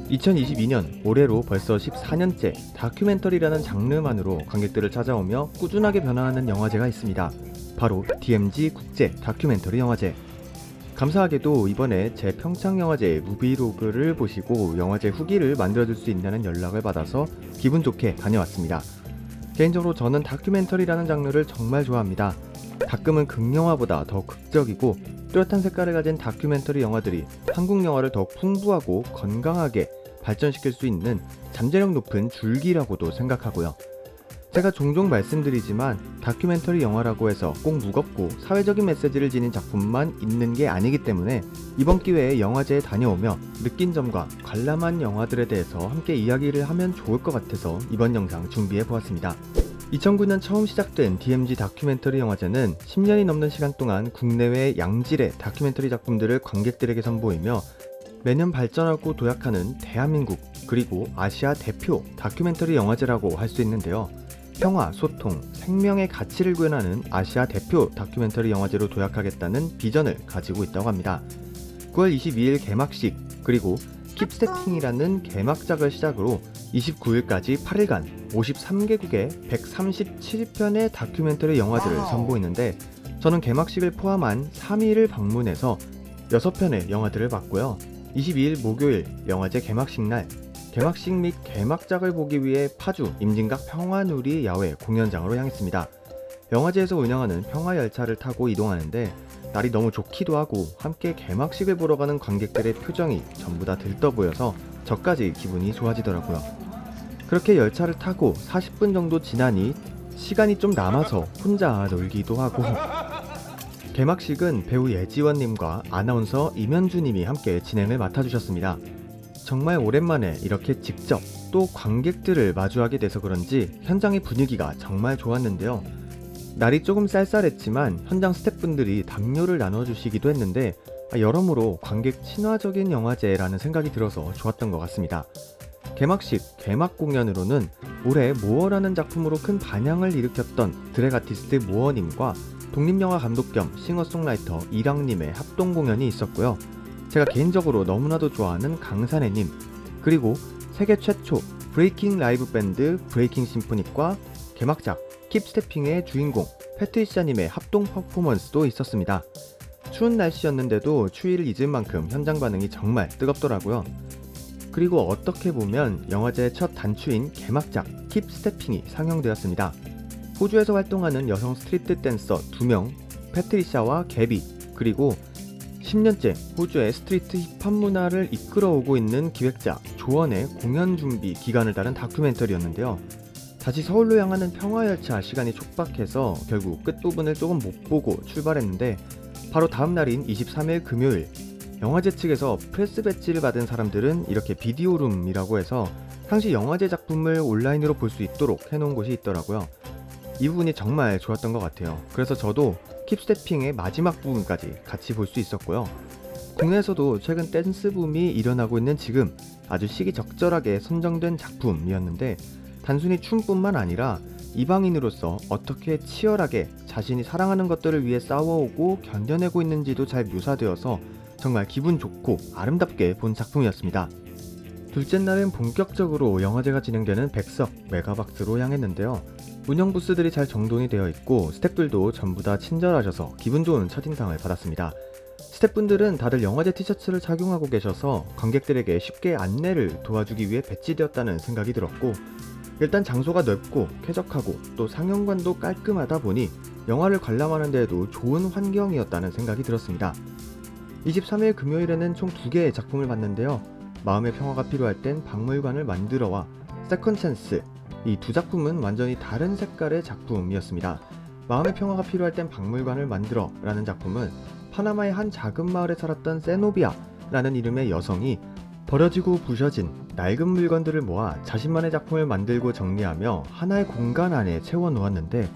2022년 올해로 벌써 14년째 다큐멘터리라는 장르만으로 관객들을 찾아오며 꾸준하게 변화하는 영화제가 있습니다. 바로 DMZ 국제 다큐멘터리 영화제. 감사하게도 이번에 제 평창영화제 무비로그를 보시고 영화제 후기를 만들어줄 수 있냐는 연락을 받아서 기분 좋게 다녀왔습니다. 개인적으로 저는 다큐멘터리라는 장르를 정말 좋아합니다. 가끔은 극영화보다 더 극적이고 뚜렷한 색깔을 가진 다큐멘터리 영화들이 한국 영화를 더 풍부하고 건강하게 발전시킬 수 있는 잠재력 높은 줄기라고도 생각하고요. 제가 종종 말씀드리지만 다큐멘터리 영화라고 해서 꼭 무겁고 사회적인 메시지를 지닌 작품만 있는 게 아니기 때문에 이번 기회에 영화제에 다녀오며 느낀 점과 관람한 영화들에 대해서 함께 이야기를 하면 좋을 것 같아서 이번 영상 준비해 보았습니다. 2009년 처음 시작된 DMZ 다큐멘터리 영화제는 10년이 넘는 시간 동안 국내외 양질의 다큐멘터리 작품들을 관객들에게 선보이며 매년 발전하고 도약하는 대한민국 그리고 아시아 대표 다큐멘터리 영화제라고 할 수 있는데요. 평화, 소통, 생명의 가치를 구현하는 아시아 대표 다큐멘터리 영화제로 도약하겠다는 비전을 가지고 있다고 합니다. 9월 22일 개막식 그리고 킵스태핑이라는 개막작을 시작으로 29일까지 8일간 53개국의 137편의 다큐멘터리 영화들을 선보이는데 저는 개막식을 포함한 3일을 방문해서 6편의 영화들을 봤고요. 22일 목요일 영화제 개막식 날 개막식 및 개막작을 보기 위해 파주 임진각 평화누리 야외 공연장으로 향했습니다. 영화제에서 운영하는 평화열차를 타고 이동하는데 날이 너무 좋기도 하고 함께 개막식을 보러 가는 관객들의 표정이 전부 다 들떠 보여서 저까지 기분이 좋아지더라고요. 그렇게 열차를 타고 40분 정도 지나니 시간이 좀 남아서 혼자 놀기도 하고 개막식은 배우 예지원님과 아나운서 임현주님이 함께 진행을 맡아주셨습니다. 정말 오랜만에 이렇게 직접 또 관객들을 마주하게 돼서 그런지 현장의 분위기가 정말 좋았는데요. 날이 조금 쌀쌀했지만 현장 스태프분들이 담요를 나눠주시기도 했는데 여러모로 관객 친화적인 영화제라는 생각이 들어서 좋았던 것 같습니다. 개막식 개막 공연으로는 올해 모어라는 작품으로 큰 반향을 일으켰던 드랙 아티스트 모어님과 독립영화 감독 겸 싱어송라이터 이랑님의 합동 공연이 있었고요. 제가 개인적으로 너무나도 좋아하는 강산해님 그리고 세계 최초 브레이킹 라이브 밴드 브레이킹 심포닉과 개막작 킵스태핑의 주인공 패트리샤님의 합동 퍼포먼스도 있었습니다. 추운 날씨였는데도 추위를 잊을 만큼 현장 반응이 정말 뜨겁더라고요. 그리고 어떻게 보면 영화제의 첫 단추인 개막작 킵스태핑이 상영되었습니다. 호주에서 활동하는 여성 스트리트 댄서 2명 패트리샤와 개비 그리고 10년째 호주의 스트리트 힙합 문화를 이끌어오고 있는 기획자 조언의 공연 준비 기간을 따른 다큐멘터리였는데요. 다시 서울로 향하는 평화열차 시간이 촉박해서 결국 끝부분을 조금 못 보고 출발했는데 바로 다음 날인 23일 금요일 영화제 측에서 프레스 배지를 받은 사람들은 이렇게 비디오룸이라고 해서 당시 영화제 작품을 온라인으로 볼 수 있도록 해놓은 곳이 있더라고요. 이 부분이 정말 좋았던 것 같아요. 그래서 저도 킵스태핑의 마지막 부분까지 같이 볼 수 있었고요. 국내에서도 최근 댄스 붐이 일어나고 있는 지금 아주 시기적절하게 선정된 작품이었는데 단순히 춤뿐만 아니라 이방인으로서 어떻게 치열하게 자신이 사랑하는 것들을 위해 싸워오고 견뎌내고 있는지도 잘 묘사되어서 정말 기분 좋고 아름답게 본 작품이었습니다. 둘째 날엔 본격적으로 영화제가 진행되는 백석 메가박스로 향했는데요. 운영 부스들이 잘 정돈이 되어 있고 스태프들도 전부 다 친절하셔서 기분 좋은 첫인상을 받았습니다. 스태프분들은 다들 영화제 티셔츠를 착용하고 계셔서 관객들에게 쉽게 안내를 도와주기 위해 배치되었다는 생각이 들었고 일단 장소가 넓고 쾌적하고 또 상영관도 깔끔하다 보니 영화를 관람하는 데에도 좋은 환경이었다는 생각이 들었습니다. 23일 금요일에는 총 2개의 작품을 봤는데요. 마음의 평화가 필요할 땐 박물관을 만들어와 세컨 찬스 이 두 작품은 완전히 다른 색깔의 작품이었습니다. 마음의 평화가 필요할 땐 박물관을 만들어 라는 작품은 파나마의 한 작은 마을에 살았던 세노비아 라는 이름의 여성이 버려지고 부셔진 낡은 물건들을 모아 자신만의 작품을 만들고 정리하며 하나의 공간 안에 채워 놓았는데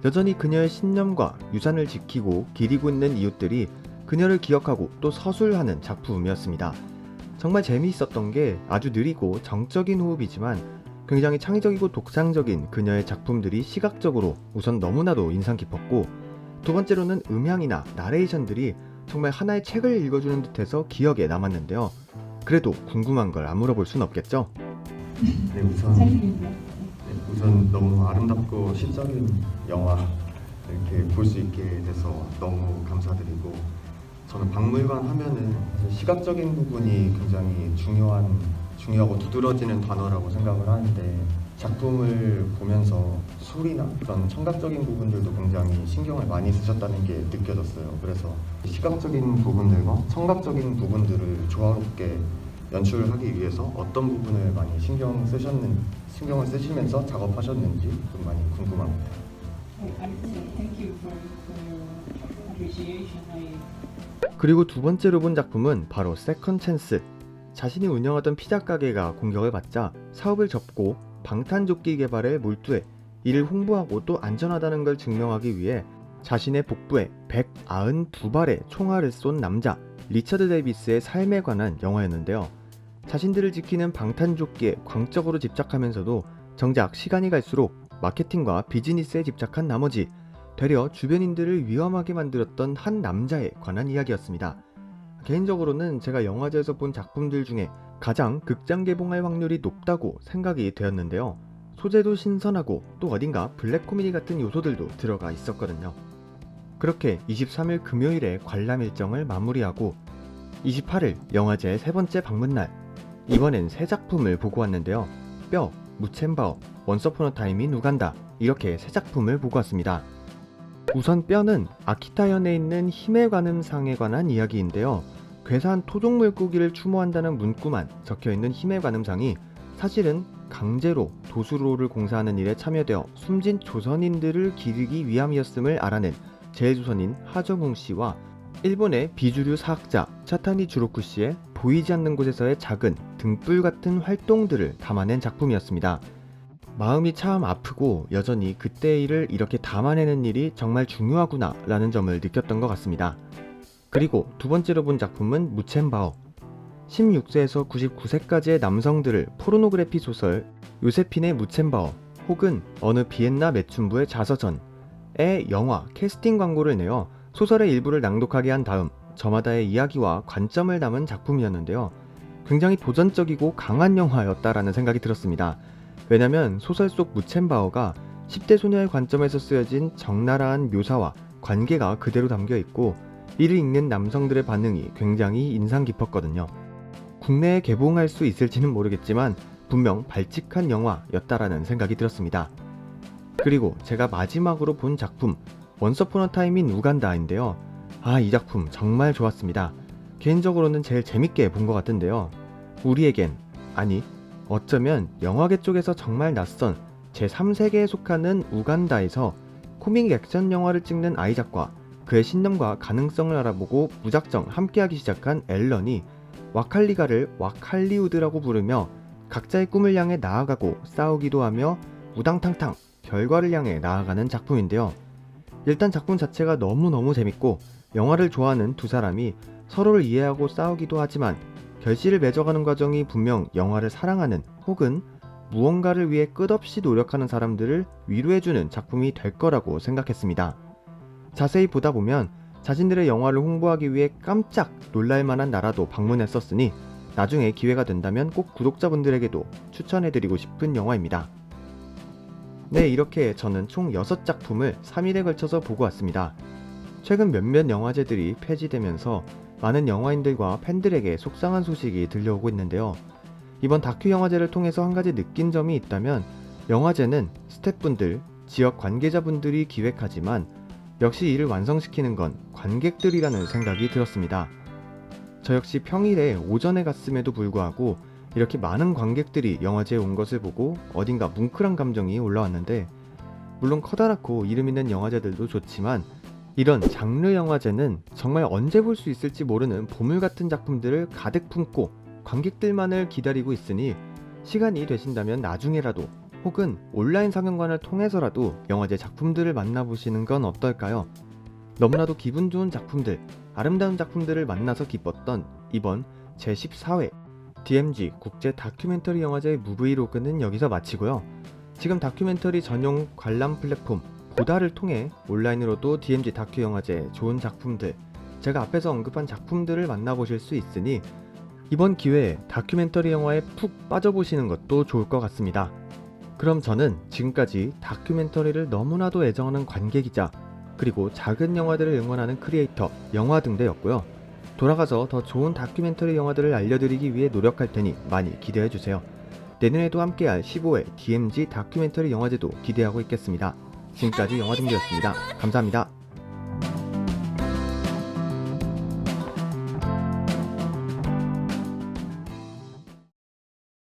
여전히 그녀의 신념과 유산을 지키고 기리고 있는 이웃들이 그녀를 기억하고 또 서술하는 작품이었습니다. 정말 재미있었던 게 아주 느리고 정적인 호흡이지만 굉장히 창의적이고 독창적인 그녀의 작품들이 시각적으로 우선 너무나도 인상 깊었고 두 번째로는 음향이나 나레이션들이 정말 하나의 책을 읽어주는 듯해서 기억에 남았는데요. 그래도 궁금한 걸 안 물어볼 순 없겠죠? 네, 우선 너무 아름답고 시적인 영화 이렇게 볼 수 있게 돼서 너무 감사드리고, 저는 박물관 하면은 사실 시각적인 부분이 굉장히 중요하고 두드러지는 단어라고 생각을 하는데, 작품을 보면서 소리나 그런 청각적인 부분들도 굉장히 신경을 많이 쓰셨다는 게 느껴졌어요. 그래서 시각적인 부분들과 청각적인 부분들을 조화롭게 연출하기 위해서 어떤 부분을 많이 신경을 쓰시면서 작업하셨는지 좀 많이 궁금합니다. Thank you for your appreciation. 그리고 두 번째로 본 작품은 바로 세컨 찬스. 자신이 운영하던 피자 가게가 공격을 받자 사업을 접고 방탄조끼 개발에 몰두해 이를 홍보하고 또 안전하다는 걸 증명하기 위해 자신의 복부에 192발의 총알을 쏜 남자 리처드 데이비스의 삶에 관한 영화였는데요. 자신들을 지키는 방탄조끼에 광적으로 집착하면서도 정작 시간이 갈수록 마케팅과 비즈니스에 집착한 나머지 되려 주변인들을 위험하게 만들었던 한 남자에 관한 이야기였습니다. 개인적으로는 제가 영화제에서 본 작품들 중에 가장 극장 개봉할 확률이 높다고 생각이 되었는데요. 소재도 신선하고 또 어딘가 블랙 코미디 같은 요소들도 들어가 있었거든요. 그렇게 23일 금요일에 관람 일정을 마무리하고 28일 영화제 세 번째 방문날, 이번엔 세 작품을 보고 왔는데요. 뼈, 무첸바오, 원스 어폰 어 타임 인 우간다, 이렇게 세 작품을 보고 왔습니다. 우선 뼈는 아키타현에 있는 힘의 관음상에 관한 이야기인데요. 괴사한 토종 물고기를 추모한다는 문구만 적혀있는 힘의 관음상이 사실은 강제로 도수로를 공사하는 일에 참여되어 숨진 조선인들을 기리기 위함이었음을 알아낸 제일조선인 하정웅 씨와 일본의 비주류 사학자 차타니 주로쿠 씨의 보이지 않는 곳에서의 작은 등불 같은 활동들을 담아낸 작품이었습니다. 마음이 참 아프고 여전히 그때의 일을 이렇게 담아내는 일이 정말 중요하구나 라는 점을 느꼈던 것 같습니다. 그리고 두 번째로 본 작품은 무첸바오. 16세에서 99세까지의 남성들을 포르노그래피 소설 요세핀의 무첸바오 혹은 어느 비엔나 매춘부의 자서전의 영화 캐스팅 광고를 내어 소설의 일부를 낭독하게 한 다음 저마다의 이야기와 관점을 담은 작품이었는데요. 굉장히 도전적이고 강한 영화였다라는 생각이 들었습니다. 왜냐면 소설 속 무첸바오가 10대 소녀의 관점에서 쓰여진 적나라한 묘사와 관계가 그대로 담겨 있고 이를 읽는 남성들의 반응이 굉장히 인상 깊었거든요. 국내에 개봉할 수 있을지는 모르겠지만 분명 발칙한 영화였다라는 생각이 들었습니다. 그리고 제가 마지막으로 본 작품 원스 어폰 어 타임 인 우간다인데요. 이 작품 정말 좋았습니다. 개인적으로는 제일 재밌게 본 것 같은데요. 우리에겐, 아니 어쩌면 영화계 쪽에서 정말 낯선 제3세계에 속하는 우간다에서 코믹 액션 영화를 찍는 아이작과 그의 신념과 가능성을 알아보고 무작정 함께하기 시작한 앨런이 와칼리가를 와칼리우드라고 부르며 각자의 꿈을 향해 나아가고 싸우기도 하며 우당탕탕 결과를 향해 나아가는 작품인데요. 일단 작품 자체가 너무너무 재밌고 영화를 좋아하는 두 사람이 서로를 이해하고 싸우기도 하지만 결실을 맺어가는 과정이 분명 영화를 사랑하는 혹은 무언가를 위해 끝없이 노력하는 사람들을 위로해주는 작품이 될 거라고 생각했습니다. 자세히 보다 보면 자신들의 영화를 홍보하기 위해 깜짝 놀랄만한 나라도 방문했었으니 나중에 기회가 된다면 꼭 구독자분들에게도 추천해드리고 싶은 영화입니다. 네, 이렇게 저는 총 6작품을 3일에 걸쳐서 보고 왔습니다. 최근 몇몇 영화제들이 폐지되면서 많은 영화인들과 팬들에게 속상한 소식이 들려오고 있는데요. 이번 다큐 영화제를 통해서 한 가지 느낀 점이 있다면 영화제는 스태프분들, 지역 관계자분들이 기획하지만 역시 이를 완성시키는 건 관객들이라는 생각이 들었습니다. 저 역시 평일에 오전에 갔음에도 불구하고 이렇게 많은 관객들이 영화제에 온 것을 보고 어딘가 뭉클한 감정이 올라왔는데, 물론 커다랗고 이름 있는 영화제들도 좋지만 이런 장르 영화제는 정말 언제 볼 수 있을지 모르는 보물 같은 작품들을 가득 품고 관객들만을 기다리고 있으니 시간이 되신다면 나중에라도 혹은 온라인 상영관을 통해서라도 영화제 작품들을 만나보시는 건 어떨까요? 너무나도 기분 좋은 작품들, 아름다운 작품들을 만나서 기뻤던 이번 제14회 DMG 국제 다큐멘터리 영화제 무브이로그는 여기서 마치고요. 지금 다큐멘터리 전용 관람 플랫폼 보다를 통해 온라인으로도 DMG 다큐 영화제 좋은 작품들, 제가 앞에서 언급한 작품들을 만나보실 수 있으니 이번 기회에 다큐멘터리 영화에 푹 빠져보시는 것도 좋을 것 같습니다. 그럼 저는 지금까지 다큐멘터리를 너무나도 애정하는 관객이자 그리고 작은 영화들을 응원하는 크리에이터 영화등대였고요. 돌아가서 더 좋은 다큐멘터리 영화들을 알려드리기 위해 노력할 테니 많이 기대해주세요. 내년에도 함께할 15회 DMZ 다큐멘터리 영화제도 기대하고 있겠습니다. 지금까지 영화등대였습니다. 감사합니다.